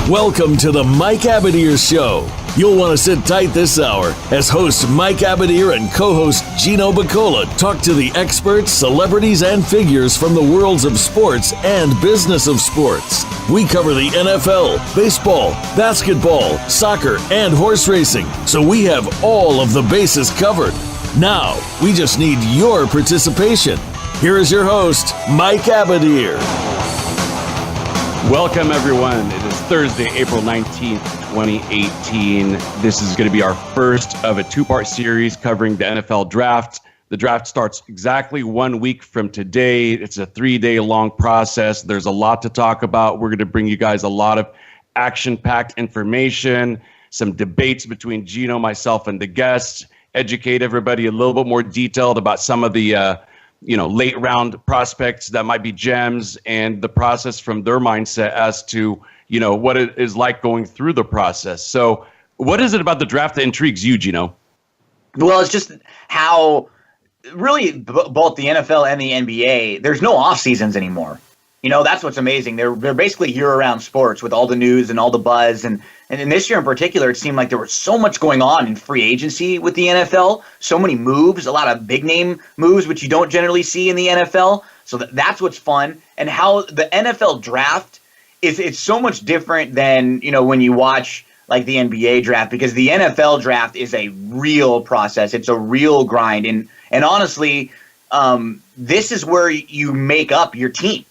Welcome to the Mike Abadir Show. You'll want to sit tight this hour as host Mike Abadir and co-host Gino Bacola talk to the experts, celebrities, and figures from the worlds of sports and business of sports. We cover the NFL, baseball, basketball, soccer, and horse racing, so we have all of the bases covered. Now, we just need your participation. Here is your host, Mike Abadir. Welcome, everyone. It is Thursday, April 19th, 2018. This is going to be our first of a two-part series covering the NFL draft. The draft starts exactly 1 week from today. It's a 3-day long process. There's a lot to talk about. We're going to bring you guys a lot of action-packed information, some debates between Gino, myself, and the guests, educate everybody a little bit more detailed about some of the late round prospects that might be gems and the process from their mindset as to, what it is like going through the process. So what is it about the draft that intrigues you, Gino? Well, it's just how really both the NFL and the NBA, there's no off seasons anymore. That's what's amazing. They're basically year-round sports with all the news and all the buzz. And in this year in particular, it seemed like there was so much going on in free agency with the NFL. So many moves, a lot of big-name moves, which you don't generally see in the NFL. So that's what's fun. And how the NFL draft it's so much different than, when you watch like the NBA draft, because the NFL draft is a real process. It's a real grind. And honestly, this is where you make up your team.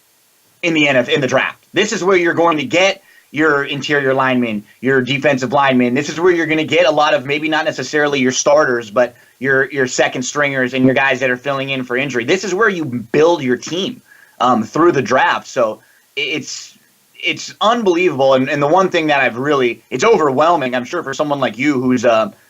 In the draft. This is where you're going to get your interior linemen, your defensive linemen. This is where you're going to get a lot of maybe not necessarily your starters, but your second stringers and your guys that are filling in for injury. This is where you build your team through the draft. So it's unbelievable. And the one thing that it's overwhelming, I'm sure, for someone like you who's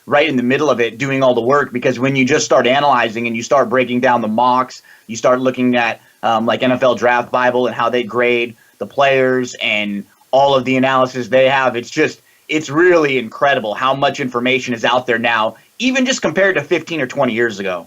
right in the middle of it doing all the work, because when you just start analyzing and you start breaking down the mocks, you start looking at like NFL Draft Bible and how they grade the players and all of the analysis they have. It's really incredible how much information is out there now, even just compared to 15 or 20 years ago,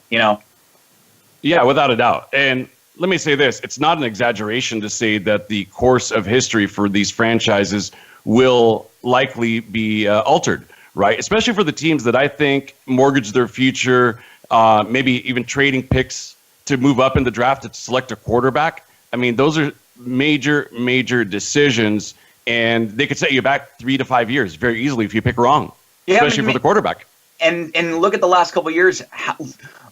Yeah, without a doubt. And let me say this, it's not an exaggeration to say that the course of history for these franchises will likely be altered, right? Especially for the teams that I think mortgage their future, maybe even trading picks to move up in the draft to select a quarterback. I mean, those are major, major decisions, and they could set you back 3 to 5 years very easily if you pick wrong, especially for the quarterback. And look at the last couple of years.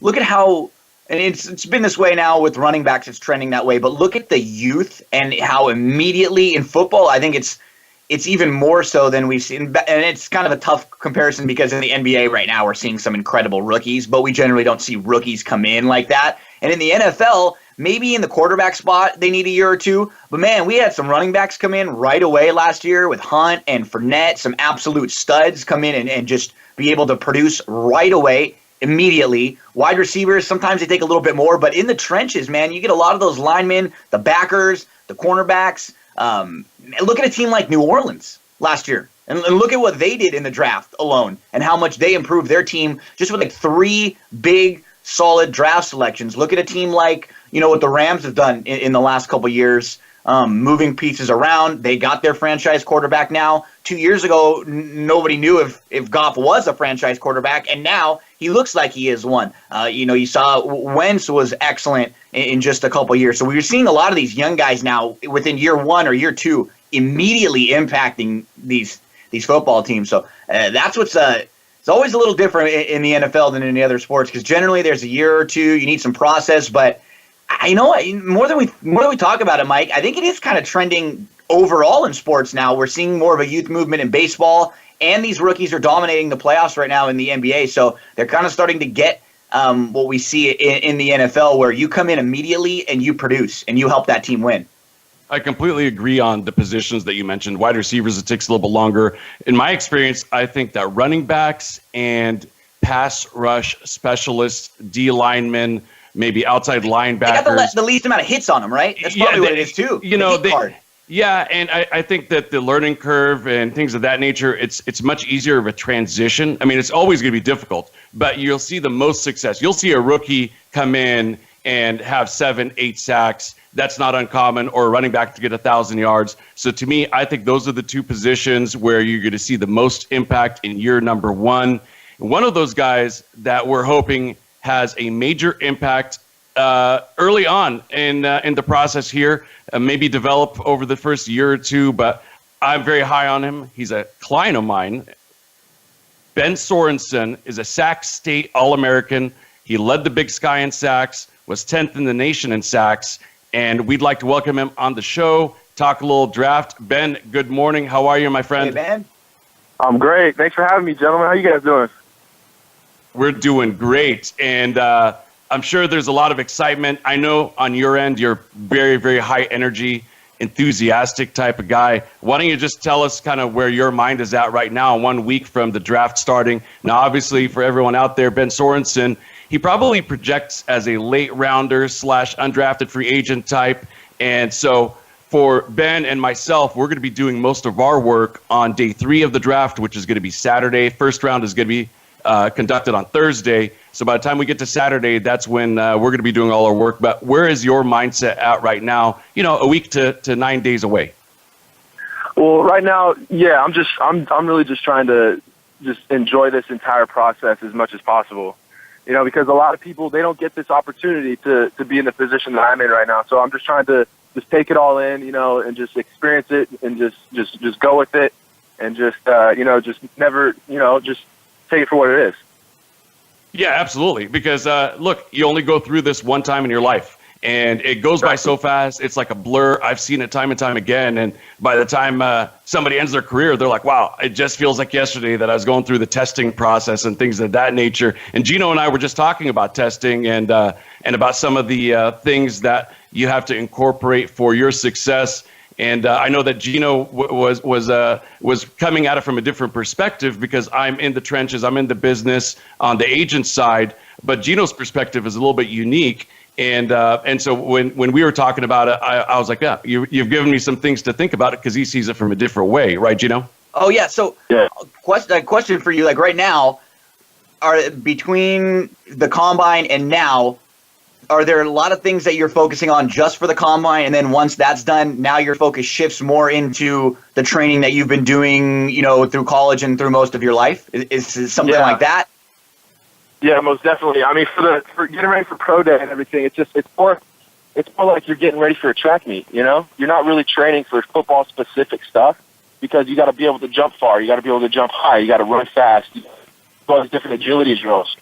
Look at how, and it's been this way now with running backs. It's trending that way. But look at the youth and how immediately in football, I think it's even more so than we've seen. And it's kind of a tough comparison because in the NBA right now we're seeing some incredible rookies, but we generally don't see rookies come in like that. And in the NFL, maybe in the quarterback spot, they need a year or two. But, man, we had some running backs come in right away last year with Hunt and Fournette, some absolute studs come in and just be able to produce right away, immediately. Wide receivers, sometimes they take a little bit more. But in the trenches, man, you get a lot of those linemen, the backers, the cornerbacks. Look at a team like New Orleans last year. And look at what they did in the draft alone and how much they improved their team just with like 3 big solid draft selections. Look at a team like, what the Rams have done in the last couple of years, moving pieces around. They got their franchise quarterback now. 2 years ago, nobody knew if Goff was a franchise quarterback, and now he looks like he is one. You saw Wentz was excellent in just a couple of years. So we were seeing a lot of these young guys now within year 1 or year 2 immediately impacting these football teams. So that's what's it's always a little different in the NFL than in the other sports, because generally there's a year or two, you need some process. But more than we talk about it, Mike, I think it is kind of trending overall in sports now. We're seeing more of a youth movement in baseball, and these rookies are dominating the playoffs right now in the NBA. So they're kind of starting to get what we see in the NFL, where you come in immediately and you produce and you help that team win. I completely agree on the positions that you mentioned. Wide receivers, it takes a little bit longer. In my experience, I think that running backs and pass rush specialists, D linemen, maybe outside linebackers. They got the least amount of hits on them, right? That's probably what it is too. Yeah, and I think that the learning curve and things of that nature, it's much easier of a transition. I mean, it's always going to be difficult, but you'll see the most success. You'll see a rookie come in and have 7, 8 sacks. That's not uncommon, or a running back to get 1,000 yards. So to me, I think those are the two positions where you're going to see the most impact in year number one. One of those guys that we're hoping has a major impact early on in the process here, maybe develop over the first year or two, but I'm very high on him. He's a client of mine. Ben Sorensen is a Sac State All-American. He led the Big Sky in sacks, was 10th in the nation in sacks, and we'd like to welcome him on the show, talk a little draft. Ben, good morning. How are you, my friend? Hey, Ben. I'm great. Thanks for having me, gentlemen. How you guys doing? We're doing great, and I'm sure there's a lot of excitement. I know on your end, you're very, very high energy, enthusiastic type of guy. Why don't you just tell us kind of where your mind is at right now, 1 week from the draft starting? Now, obviously, for everyone out there, Ben Sorensen, he probably projects as a late rounder / undrafted free agent type. And so for Ben and myself, we're going to be doing most of our work on day 3 of the draft, which is going to be Saturday. First round is going to be conducted on Thursday. So by the time we get to Saturday, that's when we're going to be doing all our work. But where is your mindset at right now? You know, a week to 9 days away. Well, right now, yeah, I'm really just trying to just enjoy this entire process as much as possible. You know, because a lot of people, they don't get this opportunity to be in the position that I'm in right now. So I'm just trying to just take it all in, you know, and just experience it and just go with it and just, just never, just take it for what it is. Yeah, absolutely. Because, look, you only go through this one time in your life, and it goes by so fast. It's like a blur. I've seen it time and time again. And by the time somebody ends their career, they're like, wow, it just feels like yesterday that I was going through the testing process and things of that nature. And Gino and I were just talking about testing and about some of the things that you have to incorporate for your success. And I know that Gino was coming at it from a different perspective because I'm in the trenches, I'm in the business on the agent side, but Gino's perspective is a little bit unique. And so when we were talking about it, I was like, yeah, you've given me some things to think about it because he sees it from a different way, right, Gino? Oh yeah. So, question for you, like right now, are between the combine and now, are there a lot of things that you're focusing on just for the combine, and then once that's done, now your focus shifts more into the training that you've been doing, through college and through most of your life? Is something like that? Yeah, most definitely. I mean, for getting ready for pro day and everything, it's more like you're getting ready for a track meet. You're not really training for football specific stuff because you got to be able to jump far, you got to be able to jump high, you got to run fast, all these different agility drills.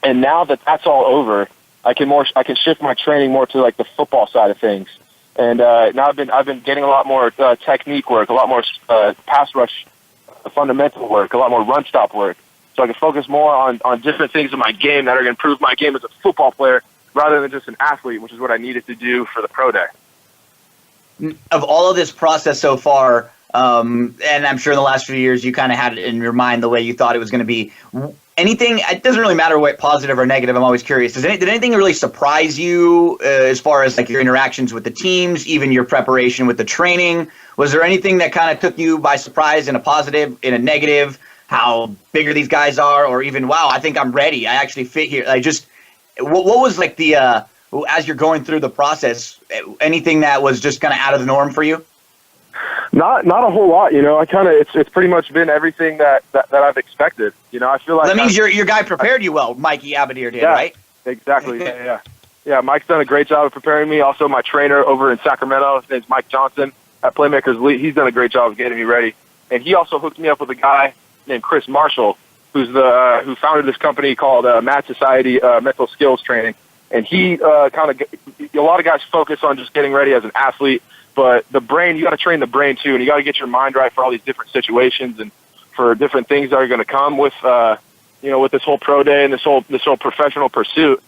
And now that that's all over, I can shift my training more to like the football side of things. And now I've been getting a lot more technique work, a lot more pass rush fundamental work, a lot more run stop work. So I can focus more on different things in my game that are going to improve my game as a football player rather than just an athlete, which is what I needed to do for the pro day. Of all of this process so far, and I'm sure in the last few years you kind of had it in your mind the way you thought it was going to be. Anything, it doesn't really matter what positive or negative, I'm always curious. Did anything really surprise you as far as like your interactions with the teams, even your preparation with the training? Was there anything that kind of took you by surprise in a positive, in a negative? How bigger these guys are, or even, wow, I think I'm ready. I actually fit here. What was like the, as you're going through the process, anything that was just kind of out of the norm for you? Not a whole lot, it's pretty much been everything that I've expected. I feel like that means your guy prepared you well, Mikey Abadir did, right? Exactly. Yeah. Mike's done a great job of preparing me. Also, my trainer over in Sacramento, his name's Mike Johnson at Playmakers Elite. He's done a great job of getting me ready. And he also hooked me up with a guy named Chris Marshall, who founded this company called Mad Society Mental Skills Training. And he a lot of guys focus on just getting ready as an athlete, but the brain, you got to train the brain too, and you got to get your mind right for all these different situations and for different things that are going to come with, with this whole pro day and this whole professional pursuit.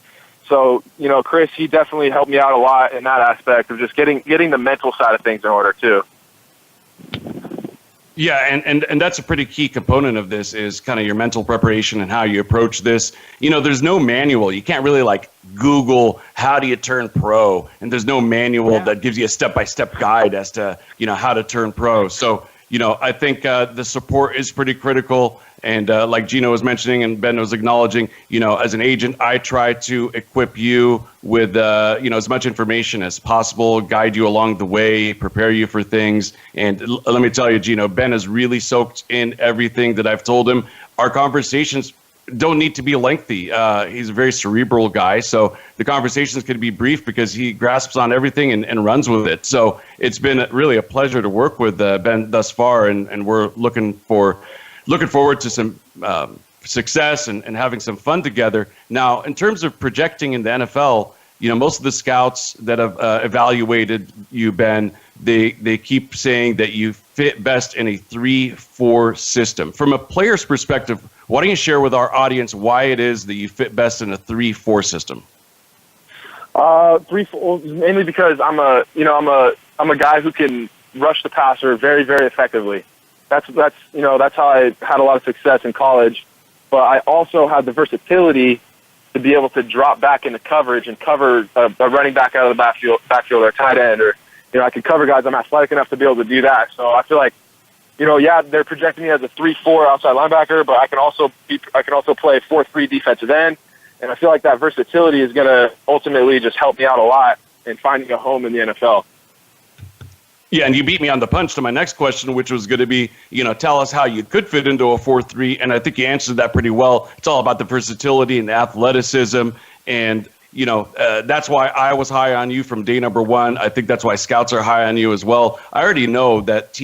So, Chris, he definitely helped me out a lot in that aspect of just getting the mental side of things in order too. Yeah, and that's a pretty key component of this is kind of your mental preparation and how you approach this. There's no manual. You can't really like Google how do you turn pro, and there's no manual that gives you a step-by-step guide as to, how to turn pro. So, I think the support is pretty critical. And like Gino was mentioning and Ben was acknowledging, as an agent, I try to equip you with, as much information as possible, guide you along the way, prepare you for things. And let me tell you, Gino, Ben has really soaked in everything that I've told him. Our conversations don't need to be lengthy. He's a very cerebral guy, so the conversations can be brief because he grasps on everything and runs with it. So it's been really a pleasure to work with Ben thus far, and we're looking forward to some success and having some fun together. Now, in terms of projecting in the NFL, most of the scouts that have evaluated you, Ben, they keep saying that you fit best in a 3-4 system. From a player's perspective, why don't you share with our audience why it is that you fit best in a 3-4 system? 3-4 mainly because I'm a guy who can rush the passer very, very effectively. That's how I had a lot of success in college. But I also had the versatility to be able to drop back into coverage and cover a running back out of the backfield or a tight end, or I could cover guys. I'm athletic enough to be able to do that. So I feel like, they're projecting me as a 3-4 outside linebacker, but I can also play 4-3 defensive end. And I feel like that versatility is going to ultimately just help me out a lot in finding a home in the NFL. Yeah, and you beat me on the punch to my next question, which was going to be, tell us how you could fit into a 4-3, and I think you answered that pretty well. It's all about the versatility and the athleticism, and that's why I was high on you from day number one. I think that's why scouts are high on you as well. I already know that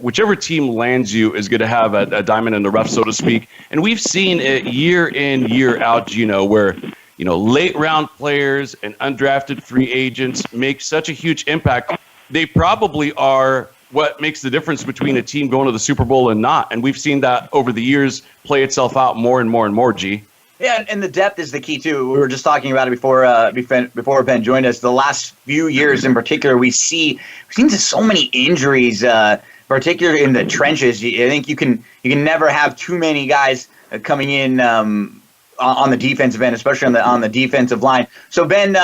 whichever team lands you is going to have a diamond in the rough, so to speak. And we've seen it year in, year out, where late round players and undrafted free agents make such a huge impact. They probably are what makes the difference between a team going to the Super Bowl and not. And we've seen that over the years play itself out more and more and more, G. Yeah, and the depth is the key, too. We were just talking about it before Ben joined us. The last few years in particular, we've seen so many injuries, particularly in the trenches. I think you can never have too many guys coming in on the defensive end, especially on the defensive line. So, Ben,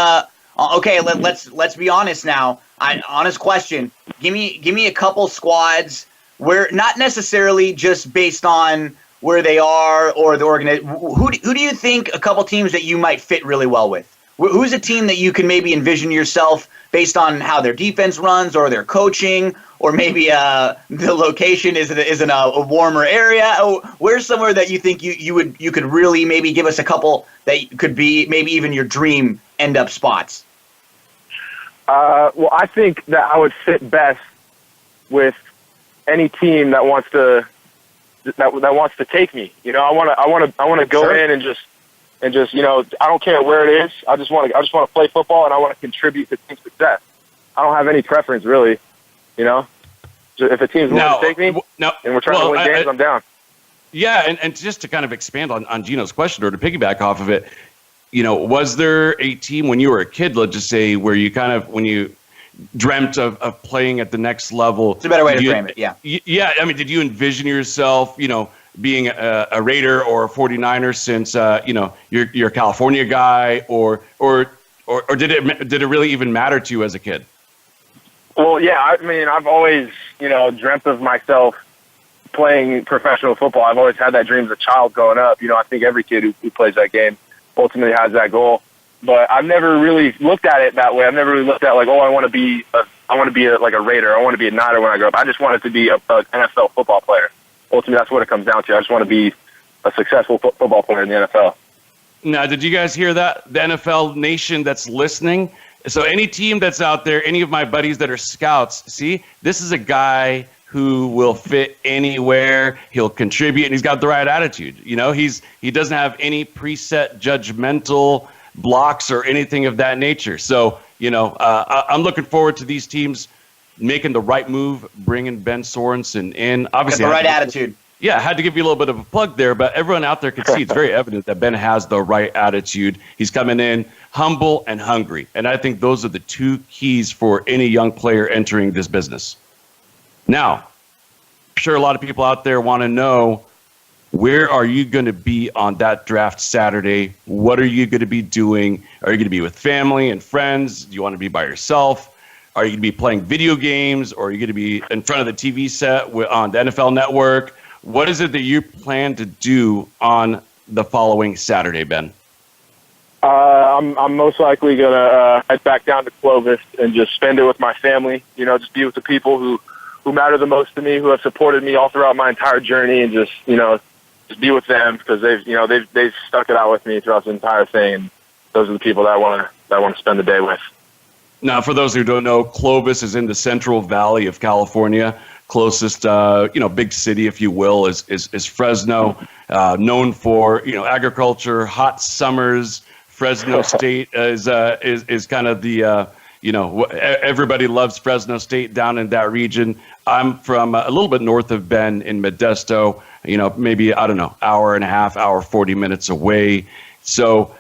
okay, let's be honest now. Honest question. Give me a couple squads where not necessarily just based on where they are or the organization. Who do you think a couple teams that you might fit really well with? Who's a team that you can maybe envision yourself based on how their defense runs or their coaching, or maybe the location is in a warmer area? Where's somewhere that you think you could really maybe give us a couple that could be maybe even your dream end up spots? Well, I think that I would fit best with any team that wants to take me. I want to go in and just I don't care where it is. I just want to play football, and I want to contribute to team success. I don't have any preference really. If a team's willing to take me and we're trying to win games, I'm down. Yeah, and just to kind of expand on Gino's question, or to piggyback off of it, was there a team when you were a kid, let's just say, where you kind of, when you dreamt of playing at the next level? It's a better way to frame it, yeah. Yeah, I mean, did you envision yourself, being a Raider or a 49er since, you're a California guy, or did it really even matter to you as a kid? Well, yeah, I mean, I've always, dreamt of myself playing professional football. I've always had that dream as a child growing up. I think every kid who plays that game ultimately has that goal. But I've never really looked at it that way. I've never really looked at like, I want to be like a Raider. I want to be a Niner when I grow up. I just wanted to be an NFL football player. Ultimately, that's what it comes down to. I just want to be a successful football player in the NFL. Now, did you guys hear that? The NFL nation that's listening. So any team that's out there, any of my buddies that are scouts, see, this is a guy who will fit anywhere. He'll contribute, and he's got the right attitude. He doesn't have any preset judgmental blocks or anything of that nature. So, I'm looking forward to these teams making the right move, bringing Ben Sorensen in. Obviously, the right attitude. Yeah, I had to give you a little bit of a plug there, but everyone out there can see it's very evident that Ben has the right attitude. He's coming in humble and hungry, and I think those are the two keys for any young player entering this business. Now, I'm sure a lot of people out there want to know, where are you going to be on that draft Saturday? What are you going to be doing? Are you going to be with family and friends? Do you want to be by yourself? Are you going to be playing video games, or are you going to be in front of the TV set on the NFL Network? What is it that you plan to do on the following Saturday, Ben? I'm most likely gonna head back down to Clovis and just spend it with my family. You know, just be with the people who matter the most to me, who have supported me all throughout my entire journey, and just be with them because they've stuck it out with me throughout the entire thing. And those are the people that I want to spend the day with. Now, for those who don't know, Clovis is in the Central Valley of California. Closest, big city, if you will, is Fresno, known for agriculture, hot summers. Fresno State is kind of the everybody loves Fresno State down in that region. I'm from a little bit north of Ben in Modesto. Maybe hour and a half, 40 minutes away. So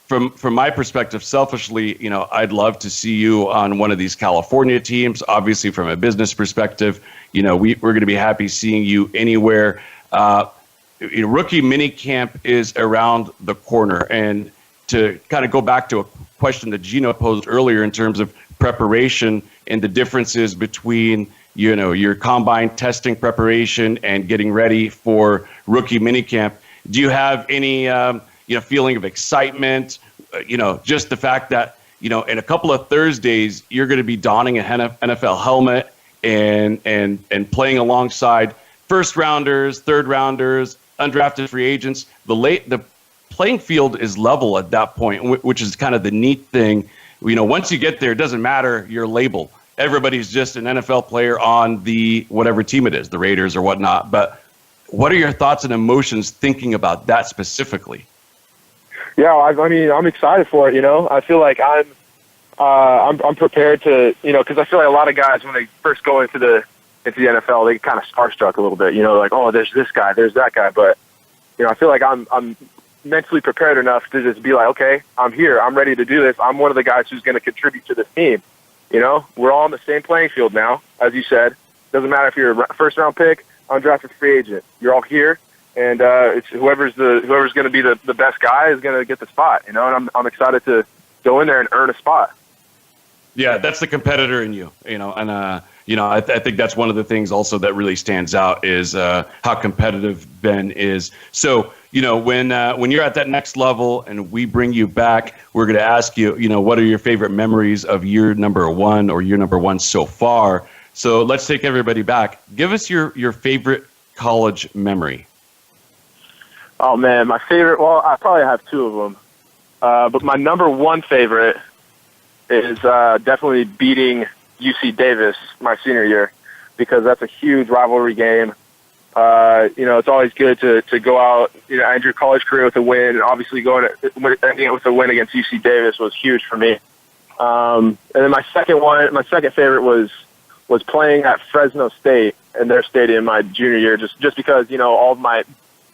from my perspective, selfishly, I'd love to see you on one of these California teams. Obviously, from a business perspective, we're going to be happy seeing you anywhere. Rookie minicamp is around the corner. And to kind of go back to a question that Gino posed earlier in terms of preparation and the differences between, your combine testing preparation and getting ready for rookie minicamp, do you have any, feeling of excitement? Just the fact that, in a couple of Thursdays, you're going to be donning a NFL helmet and playing alongside first rounders, third rounders, undrafted free agents. The playing field is level at that point, which is kind of the neat thing. Once you get there, it doesn't matter your label. Everybody's just an NFL player on the whatever team it is, the Raiders or whatnot. But what are your thoughts and emotions thinking about that specifically? Yeah, I'm excited for it. I feel like I'm prepared to, because I feel like a lot of guys when they first go into the NFL, they get kind of starstruck a little bit. Like, oh, there's this guy, there's that guy. But I feel like I'm mentally prepared enough to just be like, okay, I'm here, I'm ready to do this. I'm one of the guys who's going to contribute to this team. We're all on the same playing field now, as you said. Doesn't matter if you're a first round pick, undrafted free agent. You're all here. And it's whoever's going to be the best guy is going to get the spot, and I'm excited to go in there and earn a spot. Yeah, that's the competitor in you, and I think that's one of the things also that really stands out is how competitive Ben is. So, when you're at that next level and we bring you back, we're going to ask you, what are your favorite memories of year number one so far? So let's take everybody back. Give us your favorite college memory. Oh, man, my favorite, well, I probably have two of them. But my number one favorite is definitely beating UC Davis my senior year, because that's a huge rivalry game. It's always good to go out, end your college career with a win. And obviously ending it with a win against UC Davis was huge for me. And then my second favorite was playing at Fresno State in their stadium my junior year, just because, all of my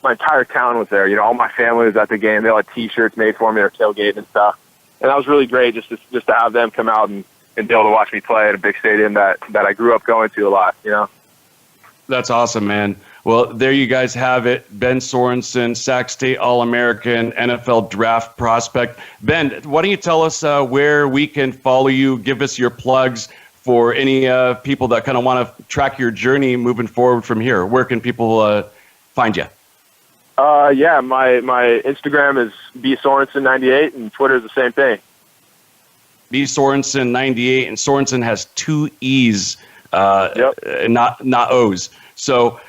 entire town was there. All my family was at the game. They all had T-shirts made for me, or tailgate and stuff. And that was really great just to have them come out and be able to watch me play at a big stadium that I grew up going to a lot, That's awesome, man. Well, there you guys have it. Ben Sorensen, Sac State All-American, NFL draft prospect. Ben, why don't you tell us where we can follow you? Give us your plugs for any people that kind of want to track your journey moving forward from here. Where can people find you? Yeah, my Instagram is bsorensen98, and Twitter is the same thing. bsorensen98, and Sorensen has two E's, yep. not O's. So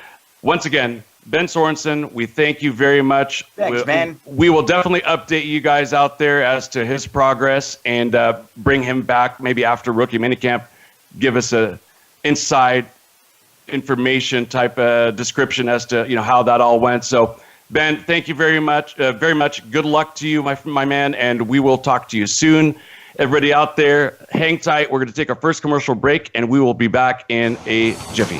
once again, Ben Sorensen, we thank you very much. Thanks, man. We will definitely update you guys out there as to his progress and bring him back maybe after rookie minicamp. Give us a inside information type description as to how that all went. So Ben, thank you very much. Good luck to you, my man, and we will talk to you soon. Everybody out there, hang tight. We're going to take our first commercial break, and we will be back in a jiffy.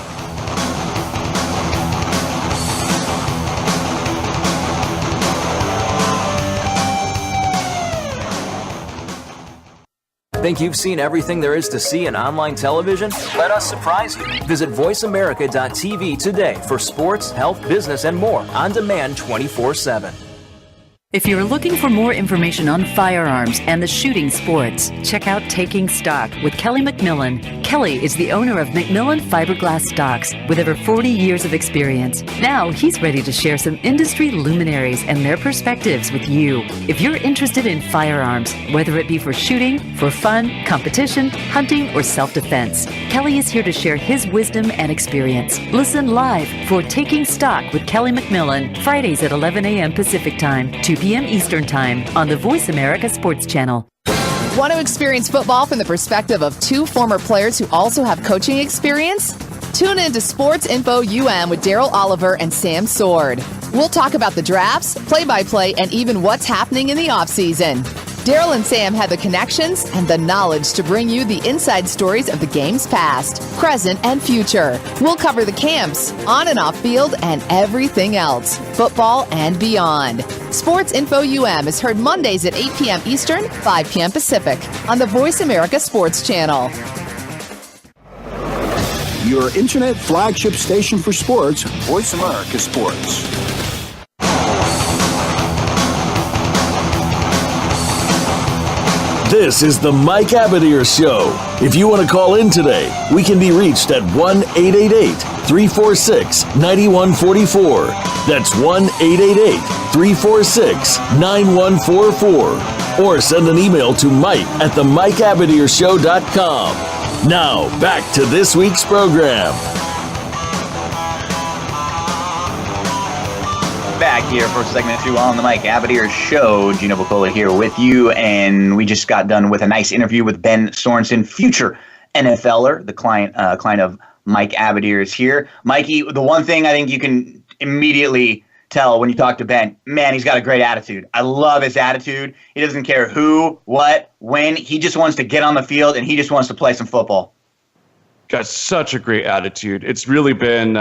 Think you've seen everything there is to see in online television? Let us surprise you. Visit voiceamerica.tv today for sports, health, business, and more on demand 24/7. If you're looking for more information on firearms and the shooting sports, check out Taking Stock with Kelly McMillan. Kelly is the owner of McMillan Fiberglass Stocks with over 40 years of experience. Now he's ready to share some industry luminaries and their perspectives with you. If you're interested in firearms, whether it be for shooting, for fun, competition, hunting, or self-defense, Kelly is here to share his wisdom and experience. Listen live for Taking Stock with Kelly McMillan, Fridays at 11 a.m. Pacific Time, 2 p.m. Eastern Time on the Voice America Sports Channel. Want to experience football from the perspective of two former players who also have coaching experience? Tune in to Sports Info UM with Daryl Oliver and Sam Sword. We'll talk about the drafts, play-by-play, and even what's happening in the offseason. Daryl and Sam have the connections and the knowledge to bring you the inside stories of the game's past, present, and future. We'll cover the camps, on and off field, and everything else, football and beyond. Sports Info UM is heard Mondays at 8 p.m. Eastern, 5 p.m. Pacific on the Voice America Sports Channel. Your internet flagship station for sports, Voice America Sports. This is the Mike Abadir Show. If you want to call in today, we can be reached at 1-888-346-9144. That's 1-888-346-9144. Or send an email to mike@themikeabadirshow.com. Now, back to this week's program. Back here for segment 2 on the Mike Abadir Show. Gino Bacola here with you, and we just got done with a nice interview with Ben Sorensen, future NFLer. The client of Mike Abadir is here. Mikey, the one thing I think you can immediately tell when you talk to Ben, man, he's got a great attitude. I love his attitude. He doesn't care who, what, when. He just wants to get on the field, and he just wants to play some football. Got such a great attitude. It's really been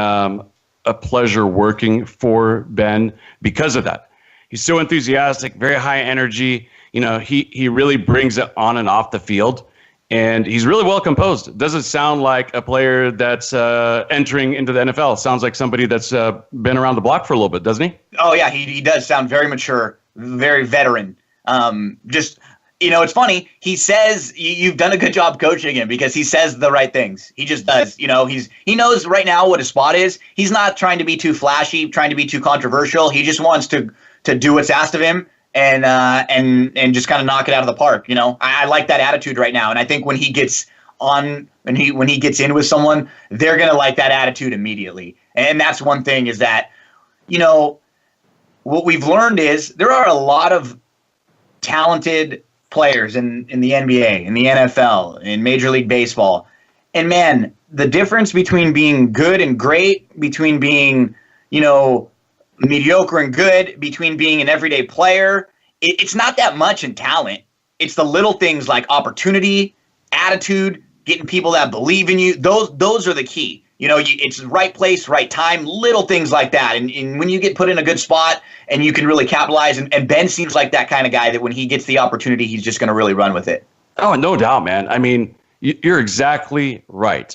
a pleasure working for Ben because of that. He's so enthusiastic, very high energy. You know, he really brings it on and off the field, and he's really well composed. It doesn't sound like a player that's entering into the NFL. It sounds like somebody that's been around the block for a little bit, doesn't he? Oh, yeah, he does sound very mature, very veteran. It's funny. He says you've done a good job coaching him because he says the right things. He just does. You know, he knows right now what his spot is. He's not trying to be too flashy, trying to be too controversial. He just wants to do what's asked of him and just kind of knock it out of the park. You know, I like that attitude right now, and I think when he gets on when he gets in with someone, they're gonna like that attitude immediately. And that's one thing is that, you know, what we've learned is there are a lot of talented players in the NBA, in the NFL, in Major League Baseball. And man, the difference between being good and great, between being, you know, mediocre and good, between being an everyday player, it's not that much in talent. It's the little things like opportunity, attitude, getting people that believe in you. Those are the key. You know, it's right place, right time, little things like that. And when you get put in a good spot and you can really capitalize, and Ben seems like that kind of guy that when he gets the opportunity, he's just going to really run with it. Oh, no doubt, man. I mean, you're exactly right.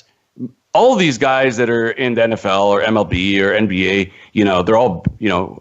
All of these guys that are in the NFL or MLB or NBA, you know, they're all, you know,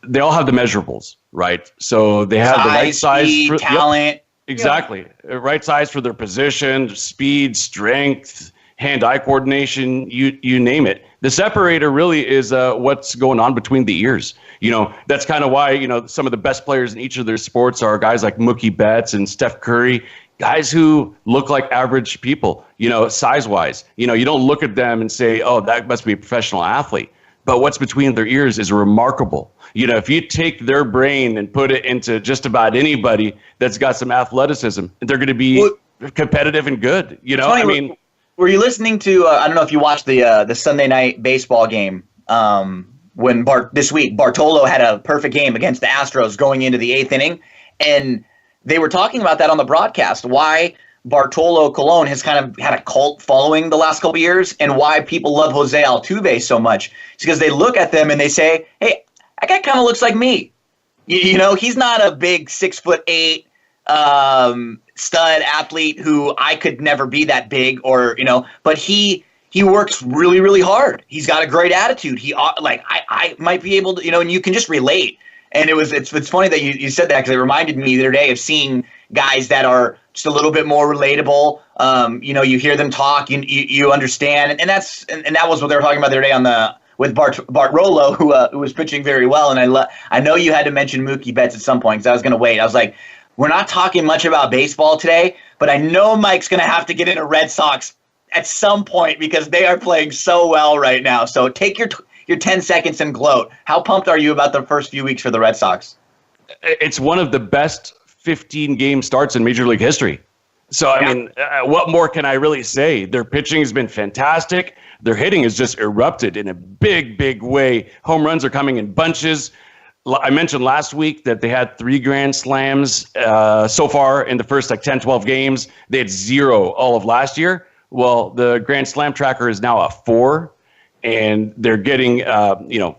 they all have the measurables, right? So they have the right size, for talent. Yep, exactly. Yeah. Right size for their position, speed, strength, hand-eye coordination, you name it. The separator really is what's going on between the ears. You know, that's kind of why, you know, some of the best players in each of their sports are guys like Mookie Betts and Steph Curry, guys who look like average people, you know, size-wise. You know, you don't look at them and say, oh, that must be a professional athlete. But what's between their ears is remarkable. You know, if you take their brain and put it into just about anybody that's got some athleticism, they're going to be competitive and good. You know, I mean... Were you listening to? I don't know if you watched the Sunday night baseball game when this week Bartolo had a perfect game against the Astros going into the 8th inning, and they were talking about that on the broadcast. Why Bartolo Colon has kind of had a cult following the last couple of years, and why people love Jose Altuve so much. It's because they look at them and they say, "Hey, that guy kind of looks like me." You know, he's not a big 6'8" stud athlete who I could never be that big, or, you know, but he works really, really hard. He's got a great attitude. I might be able to, you know, and you can just relate. And it's funny that you said that, because it reminded me the other day of seeing guys that are just a little bit more relatable. You hear them talk, you understand, and that was what they were talking about the other day with Bart Rollo, who was pitching very well. And I know you had to mention Mookie Betts at some point because I was going to wait. I was like, we're not talking much about baseball today, but I know Mike's going to have to get into Red Sox at some point because they are playing so well right now. So take your 10 seconds and gloat. How pumped are you about the first few weeks for the Red Sox? It's one of the best 15-game starts in Major League history. So, I mean, what more can I really say? Their pitching has been fantastic. Their hitting has just erupted in a big, big way. Home runs are coming in bunches. I mentioned last week that they had 3 grand slams so far in the first 10, 12 games. They had 0 all of last year. Well, the grand slam tracker is now a 4, and they're getting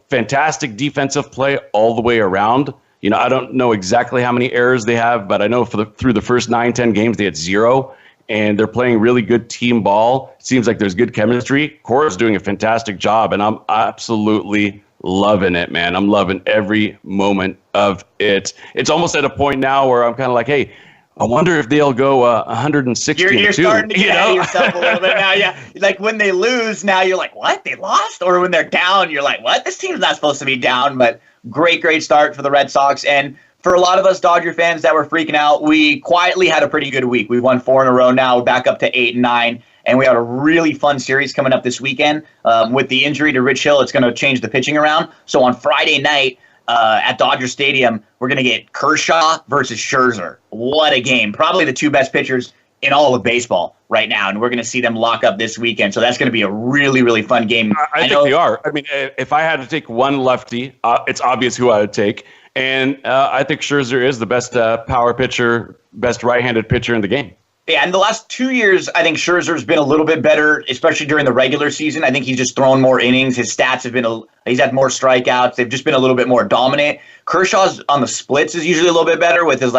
fantastic defensive play all the way around. I don't know exactly how many errors they have, but I know through the first 9, 10 games, they had 0, and they're playing really good team ball. It seems like there's good chemistry. Cora's doing a fantastic job, and I'm absolutely loving it, man. I'm loving every moment of it. It's almost at a point now where I'm kind of like, hey, I wonder if they'll go 162. You're starting to get ahead of yourself a little bit now. Yeah, like when they lose, now you're like, what? They lost? Or when they're down, you're like, what? This team's not supposed to be down. But great start for the Red Sox. And for a lot of us Dodger fans that were freaking out, we quietly had a pretty good week. We've won 4 in a row now, back up to 8 and 9. And we had a really fun series coming up this weekend. With the injury to Rich Hill, it's going to change the pitching around. So on Friday night at Dodger Stadium, we're going to get Kershaw versus Scherzer. What a game. Probably the 2 best pitchers in all of baseball right now. And we're going to see them lock up this weekend. So that's going to be a really, really fun game. I think they are. I mean, if I had to take one lefty, it's obvious who I would take. And I think Scherzer is the best power pitcher, best right-handed pitcher in the game. Yeah, in the last 2 years, I think Scherzer's been a little bit better, especially during the regular season. I think he's just thrown more innings. His stats have been he's had more strikeouts. They've just been a little bit more dominant. Kershaw's on the splits is usually a little bit better with his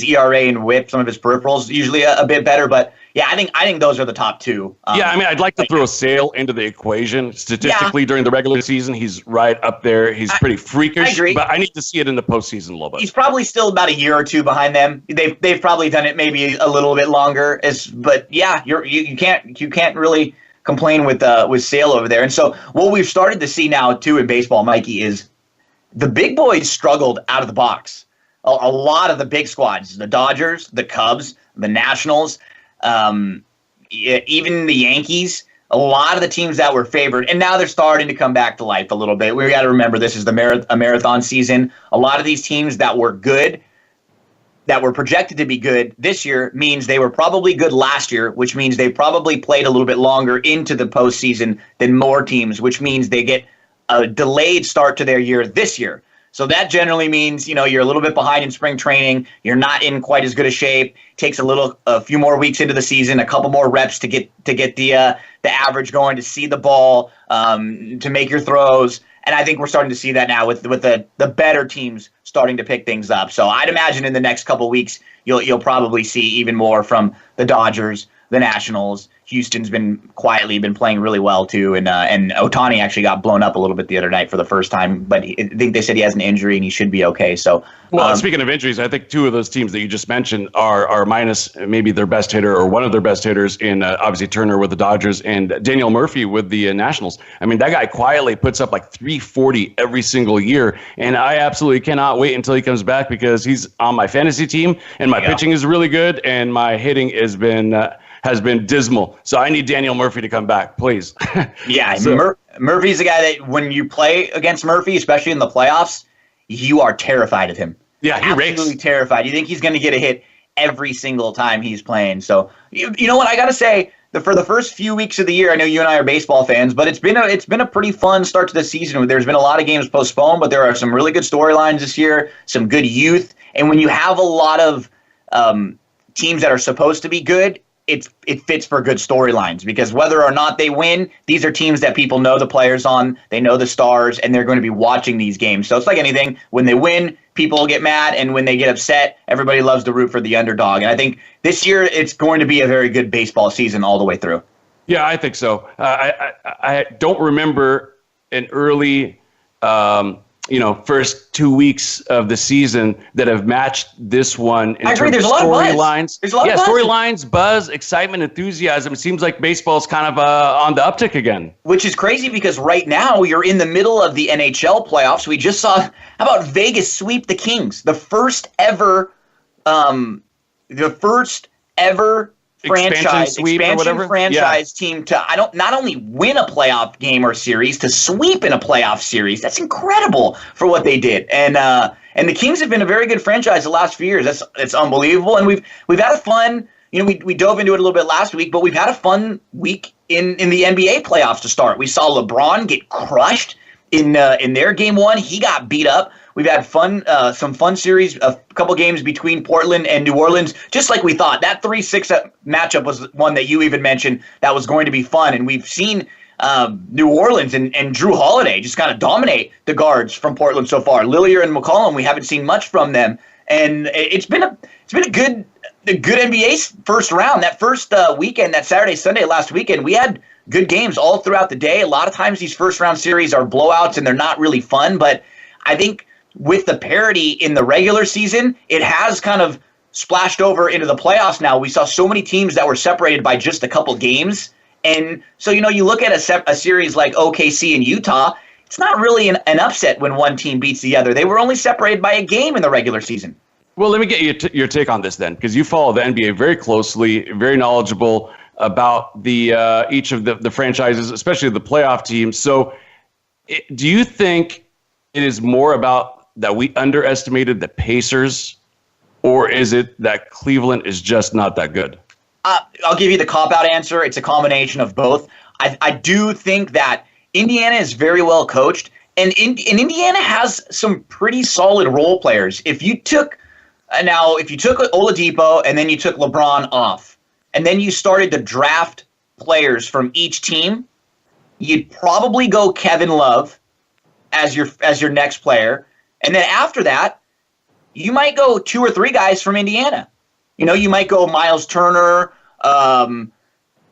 ERA and WHIP. Some of his peripherals usually a bit better. But yeah, I think those are the top 2. I'd like to throw Sale into the equation. Statistically, during the regular season, he's right up there. He's pretty freakish. I agree. But I need to see it in the postseason a little bit. He's probably still about a year or 2 behind them. They've probably done it maybe a little bit longer. But yeah, you can't really complain with Sale over there. And so what we've started to see now too in baseball, Mikey, is the big boys struggled out of the box. A lot of the big squads, the Dodgers, the Cubs, the Nationals, even the Yankees, a lot of the teams that were favored, and now they're starting to come back to life a little bit. We got to remember this is a marathon season. A lot of these teams that were good, that were projected to be good this year, means they were probably good last year, which means they probably played a little bit longer into the postseason than more teams, which means they get a delayed start to their year this year. So that generally means, you're a little bit behind in spring training. You're not in quite as good a shape. Takes a few more weeks into the season, a couple more reps to get the average going, to see the ball, to make your throws. And I think we're starting to see that now with the better teams starting to pick things up. So I'd imagine in the next couple weeks you'll probably see even more from the Dodgers, the Nationals. Houston's been quietly playing really well too, and Ohtani actually got blown up a little bit the other night for the first time, but I think they said he has an injury and he should be okay. So, speaking of injuries, I think 2 of those teams that you just mentioned are minus maybe their best hitter or one of their best hitters in obviously Turner with the Dodgers and Daniel Murphy with the Nationals. I mean, that guy quietly puts up like 340 every single year, and I absolutely cannot wait until he comes back because he's on my fantasy team and my pitching is really good and my hitting has been dismal. So I need Daniel Murphy to come back, please. Yeah, Murphy's the guy that when you play against Murphy, especially in the playoffs, you are terrified of him. Yeah, he absolutely rakes. Terrified. You think he's going to get a hit every single time he's playing. So you know what I got to say, for the first few weeks of the year, I know you and I are baseball fans, but it's been a pretty fun start to the season. There's been a lot of games postponed, but there are some really good storylines this year, some good youth, and when you have a lot of teams that are supposed to be good, it fits for good storylines because whether or not they win, these are teams that people know the players on, they know the stars, and they're going to be watching these games. So it's like anything. When they win, people get mad, and when they get upset, everybody loves to root for the underdog. And I think this year it's going to be a very good baseball season all the way through. Yeah, I think so. I don't remember an early first 2 weeks of the season that have matched this one in I agree. terms There's of a lot of storylines. There's a lot of buzz. Storylines, buzz, excitement, enthusiasm. It seems like baseball's kind of on the uptick again. Which is crazy because right now you're in the middle of the NHL playoffs. We just saw, how about Vegas sweep the Kings? The first ever expansion franchise team to not only win a playoff game or series, to sweep in a playoff series. That's incredible for what they did. And the Kings have been a very good franchise the last few years. That's unbelievable. And we've had a fun, we dove into it a little bit last week, but we've had a fun week in the NBA playoffs to start. We saw LeBron get crushed in their game one. He got beat up. We've had some fun series, a couple games between Portland and New Orleans, just like we thought. That 3-6 matchup was one that you even mentioned that was going to be fun. And we've seen New Orleans and Drew Holiday just kind of dominate the guards from Portland so far. Lillier and McCollum, we haven't seen much from them. And it's been a good NBA first round. That first weekend, that Saturday, Sunday last weekend, we had good games all throughout the day. A lot of times these first round series are blowouts and they're not really fun, but I think with the parity in the regular season, it has kind of splashed over into the playoffs now. We saw so many teams that were separated by just a couple games. And so, you look at a series like OKC and Utah, it's not really an upset when one team beats the other. They were only separated by a game in the regular season. Well, let me get your take on this then, because you follow the NBA very closely, very knowledgeable about the each of the franchises, especially the playoff teams. So do you think it is more about that we underestimated the Pacers, or is it that Cleveland is just not that good? I'll give you the cop-out answer. It's a combination of both. I do think that Indiana is very well coached, and Indiana has some pretty solid role players. If you took Oladipo and then you took LeBron off, and then you started to draft players from each team, you'd probably go Kevin Love as your next player. And then after that, you might go 2 or 3 guys from Indiana. You might go Miles Turner,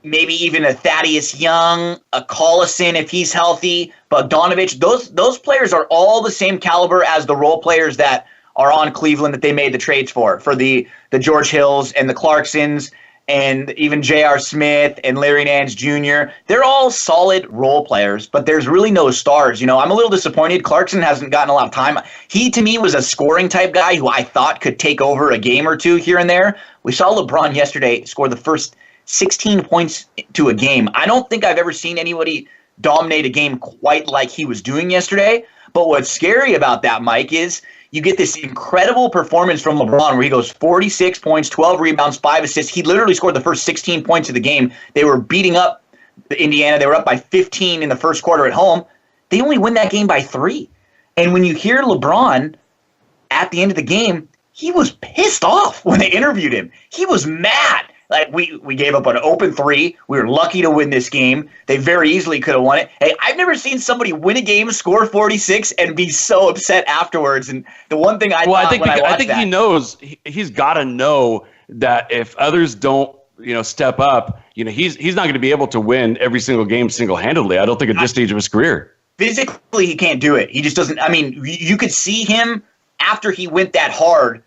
maybe even a Thaddeus Young, a Collison if he's healthy, Bogdanovich. Those players are all the same caliber as the role players that are on Cleveland that they made the trades for the George Hills and the Clarksons and even J.R. Smith and Larry Nance Jr. They're all solid role players, but there's really no stars. I'm a little disappointed. Clarkson hasn't gotten a lot of time. He, to me, was a scoring type guy who I thought could take over a game or two here and there. We saw LeBron yesterday score the first 16 points to a game. I don't think I've ever seen anybody dominate a game quite like he was doing yesterday. But what's scary about that, Mike, is you get this incredible performance from LeBron where he goes 46 points, 12 rebounds, 5 assists. He literally scored the first 16 points of the game. They were beating up Indiana. They were up by 15 in the first quarter at home. They only win that game by 3. And when you hear LeBron at the end of the game, he was pissed off when they interviewed him. He was mad. Like, we gave up an open 3. We were lucky to win this game. They very easily could have won it. Hey, I've never seen somebody win a game, score 46, and be so upset afterwards. And the one thing I think he knows, he's got to know that if others don't, step up, he's not going to be able to win every single game single-handedly. I don't think at this stage of his career. Physically, he can't do it. He just doesn't. I mean, you could see him after he went that hard.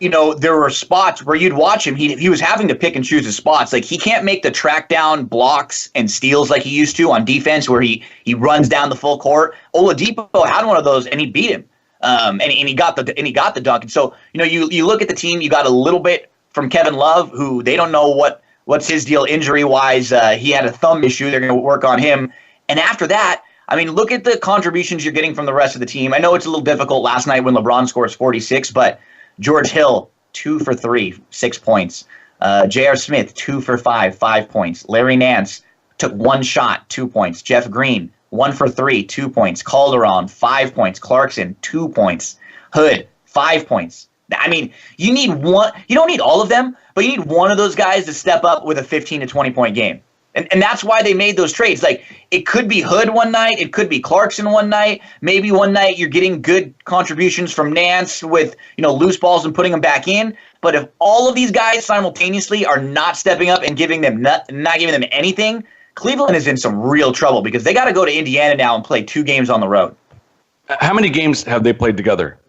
There were spots where you'd watch him. He was having to pick and choose his spots. Like, he can't make the track down blocks and steals like he used to on defense, where he runs down the full court. Oladipo had one of those, and he beat him. And he got the dunk. And so you look at the team. You got a little bit from Kevin Love, who they don't know what's his deal injury wise. He had a thumb issue. They're going to work on him. And after that, I mean, look at the contributions you're getting from the rest of the team. I know it's a little difficult last night when LeBron scores 46, but George Hill, 2 for 3, 6 points. J.R. Smith, 2 for 5, 5 points. Larry Nance took 1 shot, 2 points. Jeff Green, 1 for 3, 2 points. Calderon, 5 points. Clarkson, 2 points. Hood, 5 points. I mean, you need one. You don't need all of them, but you need one of those guys to step up with a 15 to 20-point game. And that's why they made those trades. Like, it could be Hood one night. It could be Clarkson one night. Maybe one night you're getting good contributions from Nance with, loose balls and putting them back in. But if all of these guys simultaneously are not stepping up and not giving them anything, Cleveland is in some real trouble because they got to go to Indiana now and play 2 games on the road. How many games have they played together?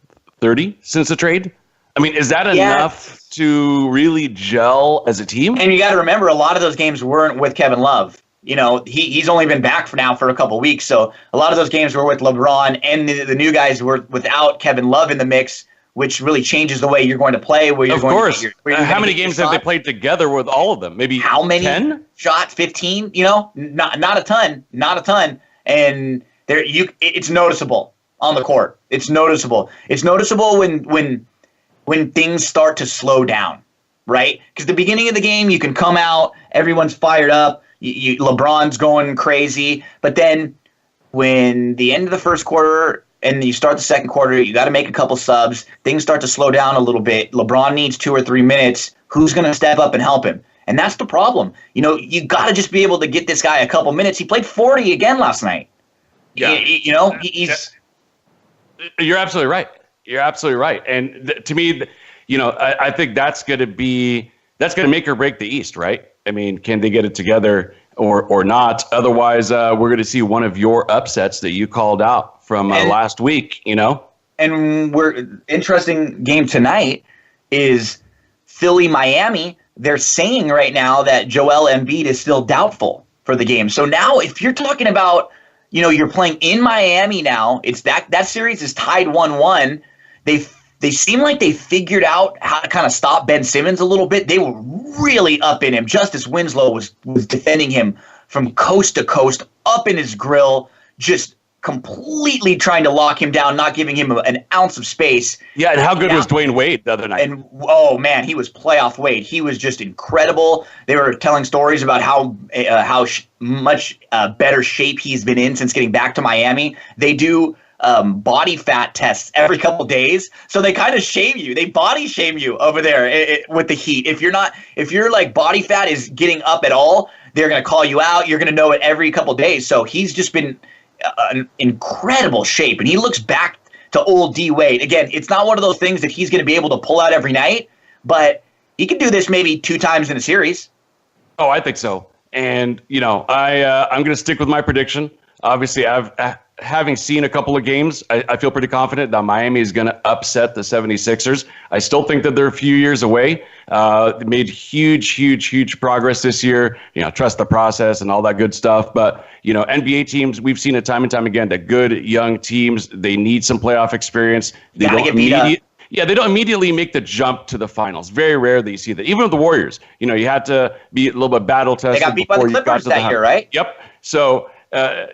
30 since the trade? I mean, is that enough to really gel as a team? And you got to remember, a lot of those games weren't with Kevin Love. He's only been back for a couple of weeks. So a lot of those games were with LeBron, and the new guys were without Kevin Love in the mix, which really changes the way you're going to play. Of course. How many games have they played together with all of them? Maybe how many 10 shots? 15? Not a ton. And it's noticeable on the court. It's noticeable. It's noticeable when things start to slow down, right? Because the beginning of the game, you can come out, everyone's fired up, LeBron's going crazy, but then when the end of the first quarter and you start the second quarter, you got to make a couple subs, things start to slow down a little bit. LeBron needs 2 or 3 minutes. Who's going to step up and help him? And that's the problem. You got to just be able to get this guy a couple minutes. He played 40 again last night. Yeah. He's. You're absolutely right. You're absolutely right. And to me, I think that's going to make or break the East, right? I mean, can they get it together or not? Otherwise, we're going to see one of your upsets that you called out from last week, And interesting game tonight is Philly-Miami. They're saying right now that Joel Embiid is still doubtful for the game. So now if you're talking about, you're playing in Miami now, it's that series is tied 1-1. They seem like they figured out how to kind of stop Ben Simmons a little bit. They were really up in him. Justice Winslow was defending him from coast to coast, up in his grill, just completely trying to lock him down, not giving him an ounce of space. Yeah, and how good was Dwayne Wade the other night? And, oh, man, he was playoff Wade. He was just incredible. They were telling stories about how much better shape he's been in since getting back to Miami. They do body fat tests every couple days, so they kind of shame you. They body shame you over there with the Heat. If your like body fat is getting up at all, they're going to call you out. You're going to know it every couple days. So he's just been an incredible shape, and he looks back to old D Wade. Again, it's not one of those things that he's going to be able to pull out every night, but he could do this maybe 2 times in a series. Oh, I think so. And I'm going to stick with my prediction. Obviously, having seen a couple of games, I feel pretty confident that Miami is going to upset the 76ers. I still think that they're a few years away. They made huge progress this year. Trust the process and all that good stuff. But, NBA teams, we've seen it time and time again that good young teams, they need some playoff experience. They don't immediately make the jump to the finals. Very rare that you see that. Even with the Warriors, you had to be a little bit battle tested. They got beat by the Clippers that year, right? Yep. So,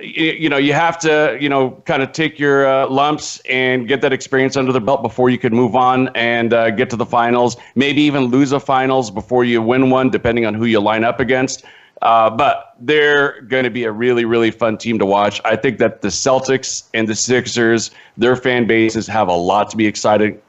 you have to, kind of take your lumps and get that experience under the belt before you could move on and get to the finals. Maybe even lose a finals before you win one, depending on who you line up against. But they're going to be a really, really fun team to watch. I think that the Celtics and the Sixers, their fan bases have a lot to be excited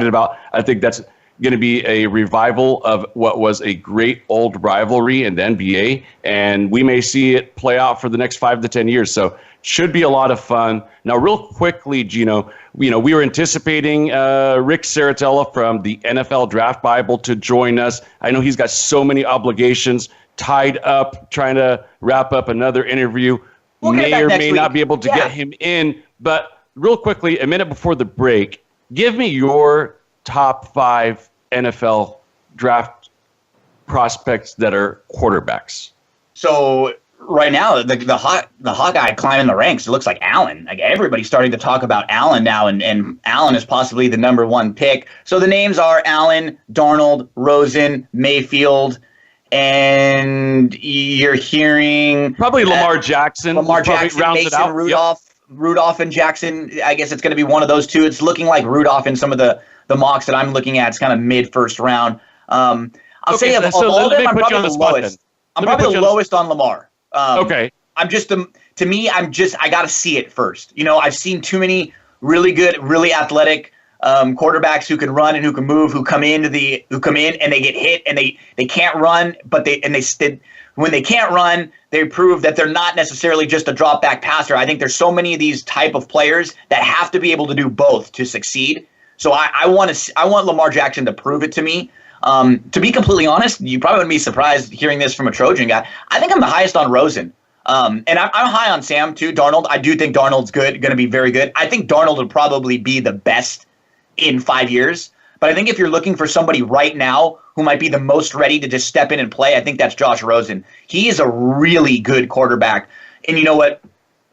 about. I think that's going to be a revival of what was a great old rivalry in the NBA, and we may see it play out for the next 5 to 10 years. So should be a lot of fun. Now, real quickly, Gino, we were anticipating Rick Saratella from the NFL Draft Bible to join us. I know he's got so many obligations tied up, trying to wrap up another interview. May or may not be able to get him in. But real quickly, a minute before the break, give me your top 5 NFL draft prospects that are quarterbacks. So right now, the hot guy climbing the ranks, it looks like Allen. Like everybody's starting to talk about Allen now, and Allen is possibly the number 1 pick. So the names are Allen, Darnold, Rosen, Mayfield, and you're hearing probably Lamar Jackson. Mason Rudolph and Jackson. I guess it's going to be one of those two. It's looking like Rudolph in some of the mocks that I'm looking at. It's kind of mid-first round. I'll say of all of them, I'm probably the lowest. I'm probably the lowest on Lamar. Okay. I got to see it first. I've seen too many really good, really athletic quarterbacks who can run and who can move, who come in and they get hit and they can't run, but when they can't run, they prove that they're not necessarily just a drop back passer. I think there's so many of these type of players that have to be able to do both to succeed. So I want Lamar Jackson to prove it to me. To be completely honest, you probably wouldn't be surprised hearing this from a Trojan guy. I think I'm the highest on Rosen. And I'm high on Sam too, Darnold. I do think Darnold's going to be very good. I think Darnold will probably be the best in 5 years. But I think if you're looking for somebody right now who might be the most ready to just step in and play, I think that's Josh Rosen. He is a really good quarterback. And you know what?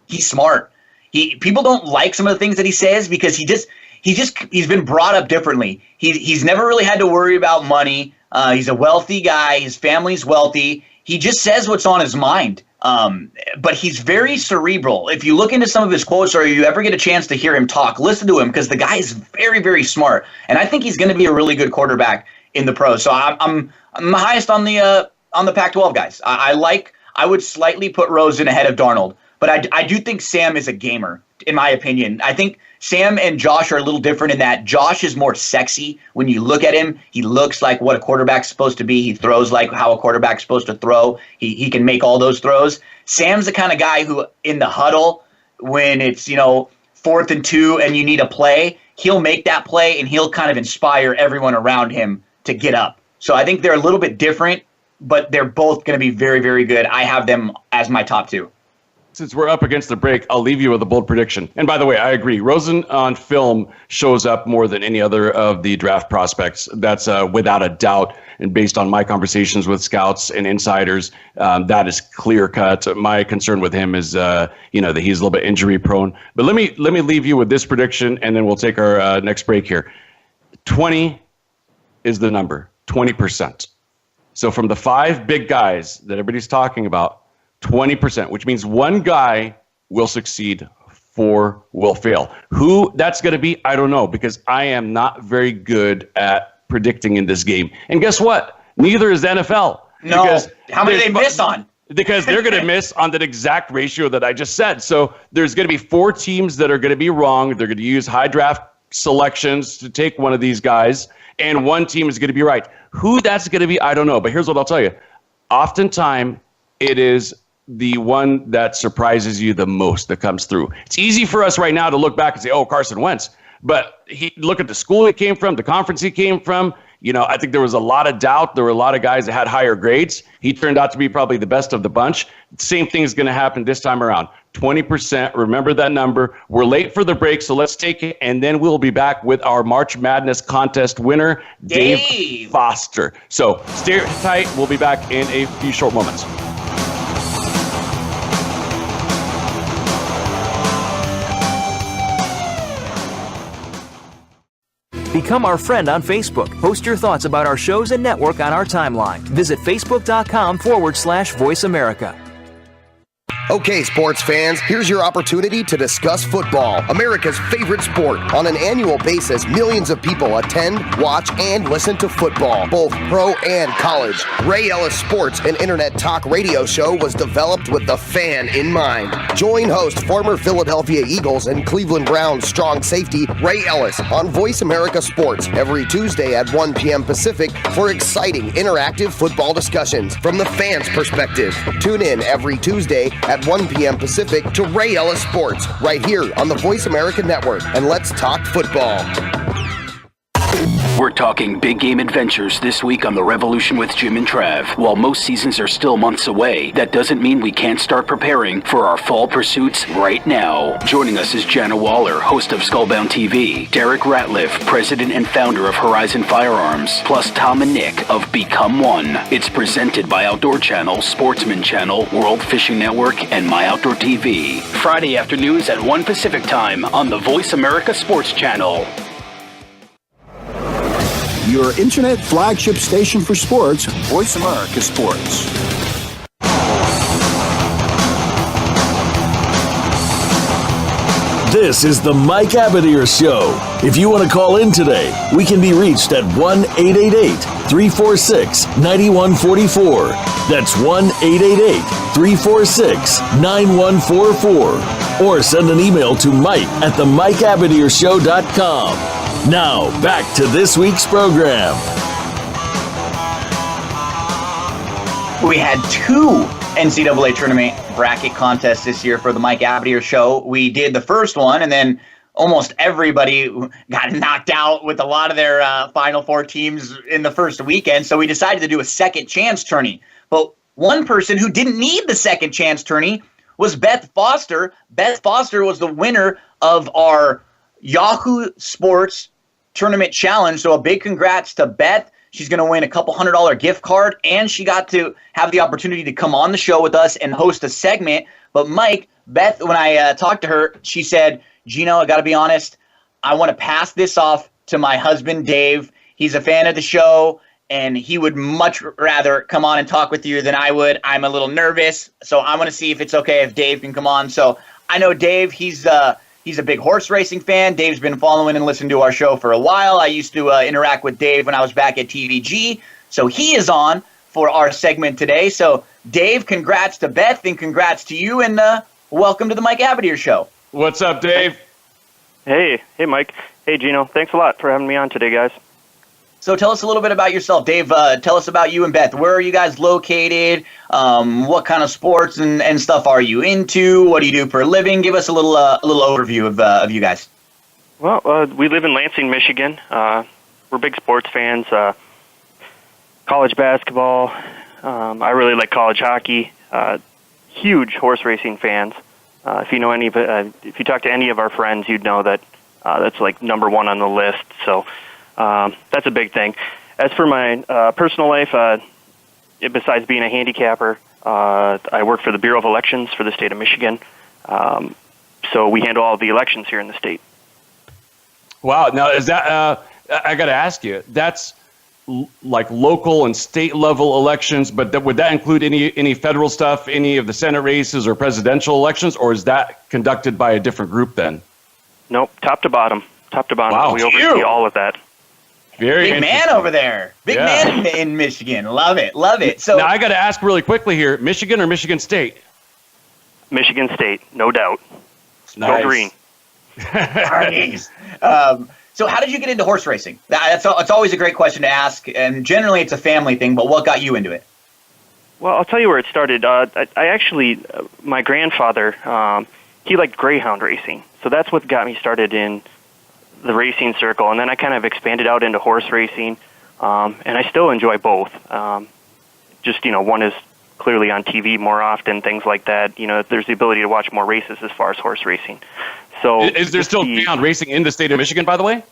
He's smart. People don't like some of the things that he says because he's been brought up differently. He's never really had to worry about money. He's a wealthy guy. His family's wealthy. He just says what's on his mind. But he's very cerebral. If you look into some of his quotes or you ever get a chance to hear him talk, listen to him because the guy is very, very smart. And I think he's going to be a really good quarterback in the pros. So I'm the highest on the Pac-12 guys. I would slightly put Rosen ahead of Darnold. But I do think Sam is a gamer, in my opinion. I think Sam and Josh are a little different in that Josh is more sexy. When you look at him, he looks like what a quarterback's supposed to be. He throws like how a quarterback's supposed to throw. He can make all those throws. Sam's the kind of guy who, in the huddle, when it's 4th and 2 and you need a play, he'll make that play and he'll kind of inspire everyone around him to get up. So I think they're a little bit different, but they're both going to be very, very good. I have them as my top 2. Since we're up against the break, I'll leave you with a bold prediction. And by the way, I agree. Rosen on film shows up more than any other of the draft prospects. That's without a doubt. And based on my conversations with scouts and insiders, that is clear cut. My concern with him is, that he's a little bit injury prone. But let me leave you with this prediction, and then we'll take our next break here. 20 is the number, 20%. So from the 5 big guys that everybody's talking about, 20%, which means one guy will succeed, 4 will fail. Who that's going to be, I don't know, because I am not very good at predicting in this game. And guess what? Neither is the NFL. No. Because how many they miss on? Because they're going to miss on that exact ratio that I just said. So there's going to be 4 teams that are going to be wrong. They're going to use high draft selections to take one of these guys, and one team is going to be right. Who that's going to be, I don't know. But here's what I'll tell you. Oftentimes, it is the one that surprises you the most that comes through. It's easy for us right now to look back and say, oh, Carson Wentz. But look at the school he came from, the conference he came from. I think there was a lot of doubt. There were a lot of guys that had higher grades. He turned out to be probably the best of the bunch. Same thing is going to happen this time around. 20%. Remember that number. We're late for the break, so let's take it, and then we'll be back with our March Madness contest winner, Dave Foster. So stay tight. We'll be back in a few short moments. Become our friend on Facebook. Post your thoughts about our shows and network on our timeline. Visit facebook.com/Voice America. Okay, sports fans, here's your opportunity to discuss football, America's favorite sport. On an annual basis, millions of people attend, watch, and listen to football, both pro and college. Ray Ellis Sports, an internet talk radio show, was developed with the fan in mind. Join host, former Philadelphia Eagles and Cleveland Browns strong safety Ray Ellis on Voice America Sports every Tuesday at 1 p.m. Pacific for exciting, interactive football discussions from the fans' perspective. Tune in every Tuesday at 1 p.m. Pacific to Ray Ellis Sports right here on the Voice America Network, and let's talk football. We're talking big game adventures this week on The Revolution with Jim and Trav. While most seasons are still months away, that doesn't mean we can't start preparing for our fall pursuits right now. Joining us is Jana Waller, host of Skullbound TV, Derek Ratliff, president and founder of Horizon Firearms, plus Tom and Nick of Become One. It's presented by Outdoor Channel, Sportsman Channel, World Fishing Network, and My Outdoor TV. Friday afternoons at 1 Pacific Time on the Voice America Sports Channel. Your internet flagship station for sports, Voice America Sports. This is the Mike Abadir Show. If you want to call in today, we can be reached at 1-888-346-9144. That's 1-888-346-9144. Or send an email to mike@themikeabadirshow.com. Now, back to this week's program. We had 2 NCAA tournament bracket contests this year for the Mike Abadir Show. We did the first one, and then almost everybody got knocked out with a lot of their Final Four teams in the first weekend, so we decided to do a second chance tourney. But One person who didn't need the second chance tourney was Beth Foster. Beth Foster was the winner of our Yahoo Sports Tournament Challenge. So a big congrats to Beth. She's going to win a couple $100 gift card, and she got to have the opportunity to come on the show with us and host a segment. But Mike, Beth, when I talked to her, she said, Gino, I got to be honest, I want to pass this off to my husband, Dave. He's a fan of the show, and he would much rather come on and talk with you than I would. I'm a little nervous, so I'm going to see if it's okay if Dave can come on. So I know Dave, he's a big horse racing fan. Dave's been following and listening to our show for a while. I used to interact with Dave when I was back at TVG. So he is on for our segment today. So Dave, congrats to Beth and congrats to you, and welcome to the Mike Abadir Show. What's up, Dave? Hey, Mike. Hey, Gino. Thanks a lot for having me on today, guys. So tell us a little bit about yourself, Dave. Tell us about you and Beth. Where are you guys located? What kind of sports and stuff are you into? What do you do for a living? Give us a little overview of you guys. Well, we live in Lansing, Michigan. We're big sports fans. College basketball. I really like college hockey. Huge horse racing fans. If you know if you talk to any of our friends, you'd know that that's like number one on the list. So. That's a big thing. As for my personal life, besides being a handicapper, I work for the Bureau of Elections for the state of Michigan. So we handle all the elections here in the state. Wow. Now, is that, I got to ask you, that's like local and state level elections, but would that include any federal stuff, any of the Senate races or presidential elections, or is that conducted by a different group then? Nope, top to bottom. Wow. We oversee all of that. Very big man over there. Big man in Michigan. Love it. So now I got to ask really quickly here, Michigan or Michigan State? Michigan State, no doubt. Nice. Go green. Nice. So how did you get into horse racing? It's always a great question to ask, and generally it's a family thing, but what got you into it? Well, I'll tell you where it started. My grandfather, he liked greyhound racing, so that's what got me started in the racing circle, and then I kind of expanded out into horse racing, and I still enjoy both. Just, one is clearly on TV more often, things like that. There's the ability to watch more races as far as horse racing. So, is there still greyhound racing in the state of Michigan, by the way?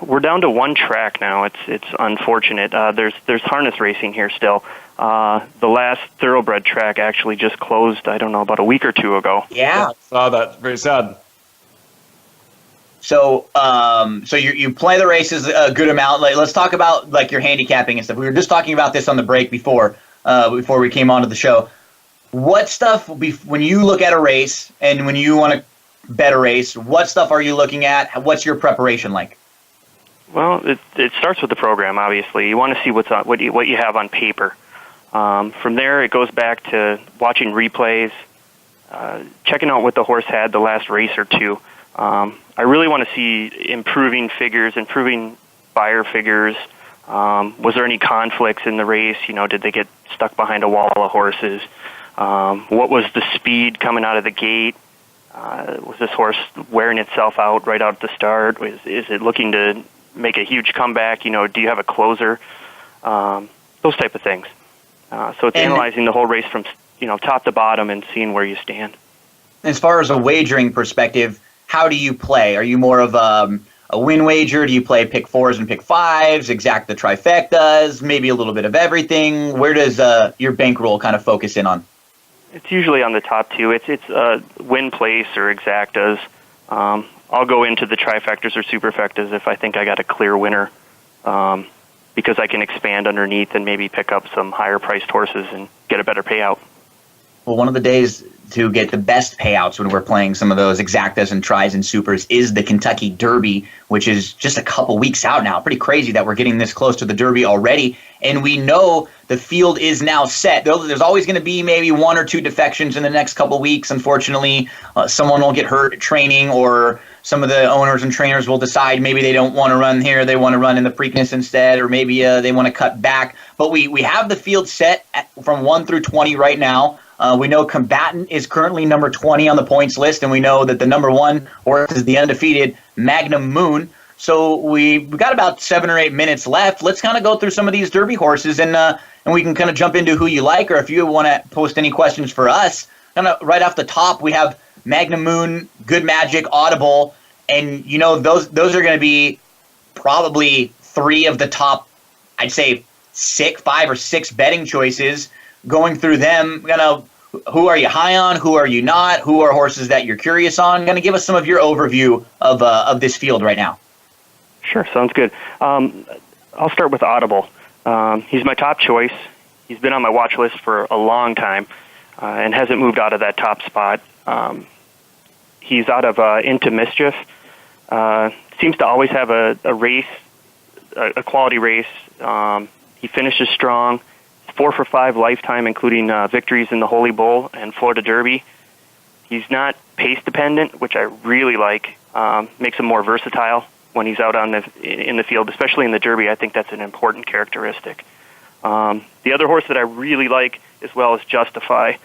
We're down to one track now. It's unfortunate. There's harness racing here still. The last thoroughbred track actually just closed, I don't know, about a week or two ago. Yeah. I saw that. Very sad. So, you play the races a good amount. Let's talk about your handicapping and stuff. We were just talking about this on the break before we came onto the show. What stuff when you look at a race and when you want to bet a race? What stuff are you looking at? What's your preparation like? Well, it starts with the program. Obviously, you want to see what you have on paper. From there, it goes back to watching replays, checking out what the horse had the last race or two. I really want to see improving figures, improving buyer figures. Was there any conflicts in the race? Did they get stuck behind a wall of horses? What was the speed coming out of the gate? Was this horse wearing itself out right out at the start? Is it looking to make a huge comeback? Do you have a closer? Those type of things. So it's analyzing the whole race from top to bottom and seeing where you stand. As far as a wagering perspective, how do you play? Are you more of a win wager? Do you play pick fours and pick fives, exact the trifectas, maybe a little bit of everything? Where does your bankroll kind of focus in on? It's usually on the top two. It's win place or exactas. I'll go into the trifectas or superfectas if I think I got a clear winner, because I can expand underneath and maybe pick up some higher priced horses and get a better payout. Well, one of the days to get the best payouts when we're playing some of those exactas and tries and supers is the Kentucky Derby, which is just a couple weeks out now. Pretty crazy that we're getting this close to the Derby already. And we know the field is now set. There's always going to be maybe one or two defections in the next couple weeks. Unfortunately, someone will get hurt training, or some of the owners and trainers will decide maybe they don't want to run here. They want to run in the Preakness instead, or maybe they want to cut back. But we have the field set from 1 through 20 right now. We know Combatant is currently number 20 on the points list, and we know that the number 1 horse is the undefeated Magnum Moon. So we've got about 7 or 8 minutes left. Let's kind of go through some of these Derby horses, and we can kind of jump into who you like, or if you want to post any questions for us. Kind of right off the top, we have Magnum Moon, Good Magic, Audible, and those are going to be probably 3 of the top, I'd say 5 or 6 betting choices. Going through them, who are you high on? Who are you not? Who are horses that you're curious on? Going to give us some of your overview of this field right now. Sure, sounds good. I'll start with Audible. He's my top choice. He's been on my watch list for a long time and hasn't moved out of that top spot. He's out of Into Mischief. Seems to always have a race, a quality race. He finishes strong. 4 for 5 lifetime, including victories in the Holy Bull and Florida Derby. He's not pace dependent, which I really like. Makes him more versatile when he's out in the field, especially in the Derby. I think that's an important characteristic. The other horse that I really like as well is Justify.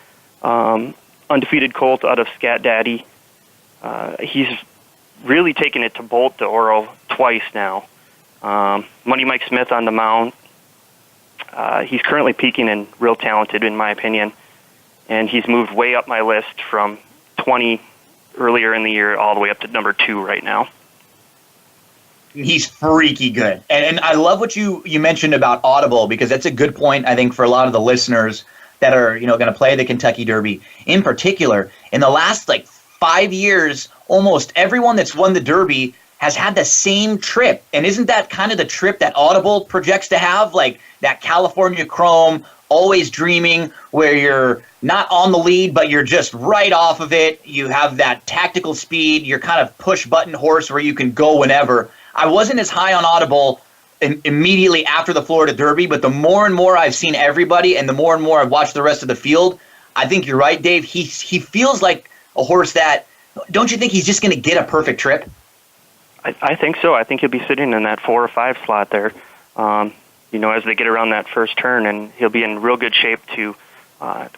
Undefeated colt out of Scat Daddy. He's really taken it to Bolt d'Oro twice now. Money Mike Smith on the mound. He's currently peaking and real talented, in my opinion. And he's moved way up my list from 20 earlier in the year all the way up to number 2 right now. He's freaky good. And I love what you mentioned about Audible, because that's a good point, I think, for a lot of the listeners that are going to play the Kentucky Derby. In particular, in the last 5 years, almost everyone that's won the Derby has had the same trip. And isn't that kind of the trip that Audible projects to have? Like that California Chrome, always dreaming, where you're not on the lead, but you're just right off of it. You have that tactical speed. You're kind of push-button horse where you can go whenever. I wasn't as high on Audible immediately after the Florida Derby, but the more and more I've seen everybody and the more and more I've watched the rest of the field, I think you're right, Dave. He feels like a horse that, don't you think he's just going to get a perfect trip? I think so. I think he'll be sitting in that 4 or 5 slot there, as they get around that first turn, and he'll be in real good shape to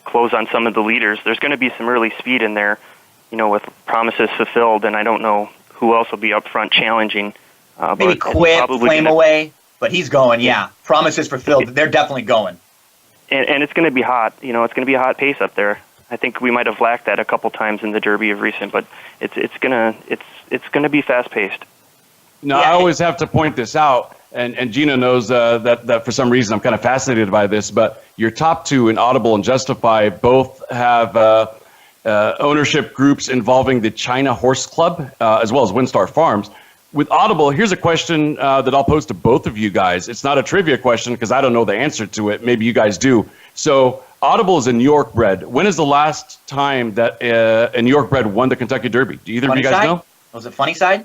close on some of the leaders. There's going to be some early speed in there, with Promises Fulfilled, and I don't know who else will be up front challenging. Maybe Quit, Flame Away, but he's going, yeah. Promises Fulfilled, they're definitely going. And it's going to be hot. It's going to be a hot pace up there. I think we might have lacked that a couple times in the Derby of recent, but it's gonna be fast paced. Now, I always have to point this out, and Gina knows that for some reason I'm kind of fascinated by this, but your top 2 in Audible and Justify both have ownership groups involving the China Horse Club as well as Windstar Farms. With Audible, here's a question that I'll pose to both of you guys. It's not a trivia question because I don't know the answer to it. Maybe you guys do. So Audible is a New York bred. When is the last time that a New York bred won the Kentucky Derby? Do either of you guys know? Was it Funny Side?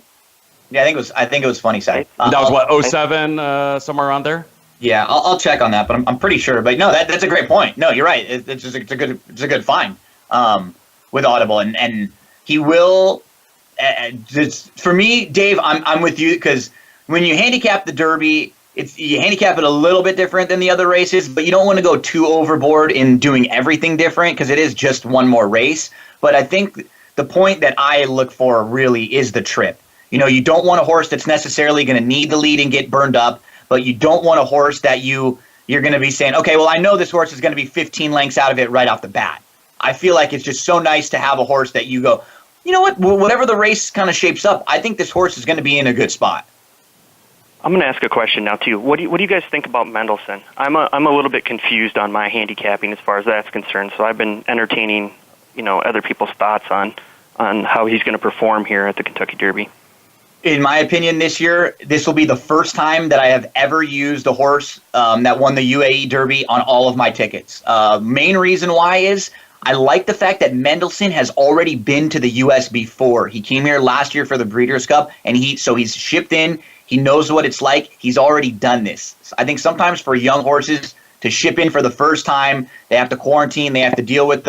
Yeah, I think it was Funny Side. That was what, 07, somewhere around there? Yeah, I'll check on that, but I'm pretty sure. But no, that's a great point. No, you're right. It's a good find with Audible, and he will. For me, Dave, I'm with you, because when you handicap the Derby, you handicap it a little bit different than the other races, but you don't want to go too overboard in doing everything different, because it is just one more race. But I think the point that I look for really is the trip. You don't want a horse that's necessarily going to need the lead and get burned up, but you don't want a horse that you're going to be saying, okay, well, I know this horse is going to be 15 lengths out of it right off the bat. I feel like it's just so nice to have a horse that you go, you know what, whatever the race kind of shapes up, I think this horse is going to be in a good spot. I'm going to ask a question now, too. What do you guys think about Mendelssohn? I'm a little bit confused on my handicapping as far as that's concerned, so I've been entertaining, other people's thoughts on how he's going to perform here at the Kentucky Derby. In my opinion, this year, this will be the first time that I have ever used a horse that won the UAE Derby on all of my tickets. Main reason why is I like the fact that Mendelssohn has already been to the U.S. before. He came here last year for the Breeders' Cup, and so he's shipped in. He knows what it's like. He's already done this. I think sometimes for young horses to ship in for the first time, they have to quarantine. They have to deal with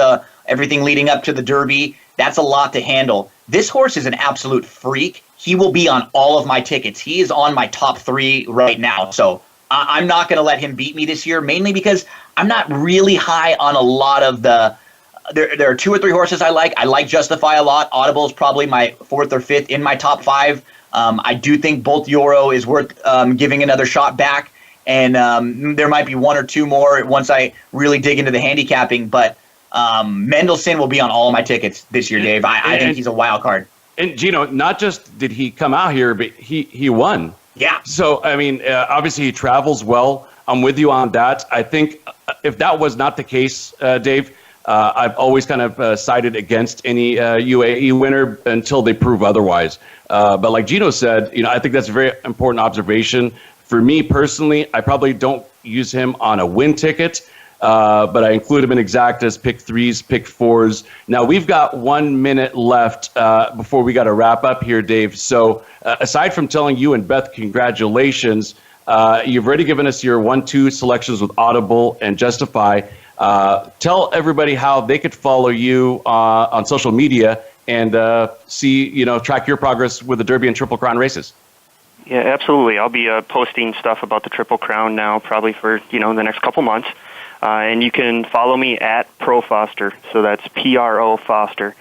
everything leading up to the Derby. That's a lot to handle. This horse is an absolute freak. He will be on all of my tickets. He is on my top 3 right now. So I'm not going to let him beat me this year, mainly because I'm not really high on a lot of the there are 2 or 3 horses I like. I like Justify a lot. Audible is probably my 4th or 5th in my top 5. I do think Bolt Yoro is worth giving another shot back, and there might be one or two more once I really dig into the handicapping. But Mendelssohn will be on all of my tickets this year, Dave. I think he's a wild card. And Gino, not just did he come out here, but he won. Yeah. So, I mean, obviously he travels well. I'm with you on that. I think if that was not the case, Dave, I've always kind of sided against any UAE winner until they prove otherwise. But like Gino said, I think that's a very important observation. For me personally, I probably don't use him on a win ticket, but I include him in exactas, pick threes, pick fours. Now, we've got 1 minute left before we got to wrap up here, Dave. So aside from telling you and Beth congratulations, you've already given us your 1-2 selections with Audible and Justify. Tell everybody how they could follow you on social media and see, track your progress with the Derby and Triple Crown races. Yeah, absolutely. I'll be posting stuff about the Triple Crown now, probably for the next couple months. And you can follow me at Pro Foster, so that's PRO Foster.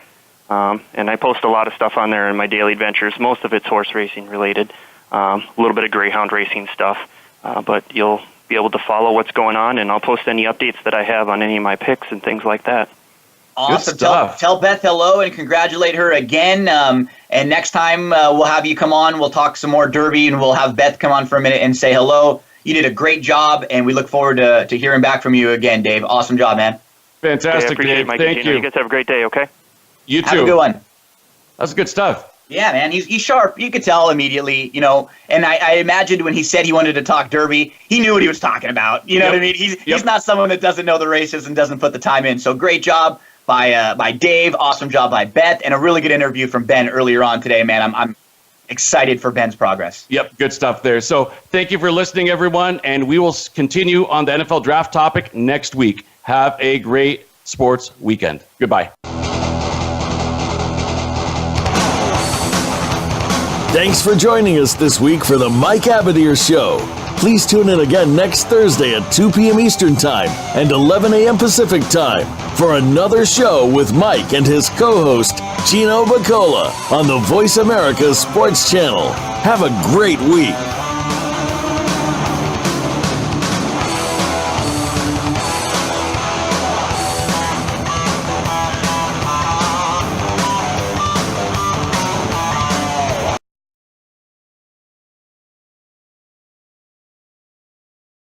And I post a lot of stuff on there in my daily adventures. Most of it's horse racing related, a little bit of greyhound racing stuff. But you'll be able to follow what's going on, and I'll post any updates that I have on any of my picks and things like that. Awesome. Tell Beth hello and congratulate her again. And next time we'll have you come on. We'll talk some more Derby, and we'll have Beth come on for a minute and say hello. You did a great job, and we look forward to hearing back from you again, Dave. Awesome job, man. Fantastic, Dave. Thank you. You guys have a great day, okay? You too. Have a good one. That's good stuff. Yeah, man, he's sharp. You could tell immediately, and I imagined when he said he wanted to talk Derby, he knew what he was talking about. You know what I mean? He's not someone that doesn't know the races and doesn't put the time in. So great job by Dave, awesome job by Beth, and a really good interview from Ben earlier on today, man. I'm excited for Ben's progress. Yep, good stuff there. So thank you for listening, everyone, and we will continue on the NFL draft topic next week. Have a great sports weekend. Goodbye. Thanks for joining us this week for the Mike Abadir Show. Please tune in again next Thursday at 2 p.m. Eastern Time and 11 a.m. Pacific Time for another show with Mike and his co-host, Gino Bacola, on the Voice America Sports Channel. Have a great week.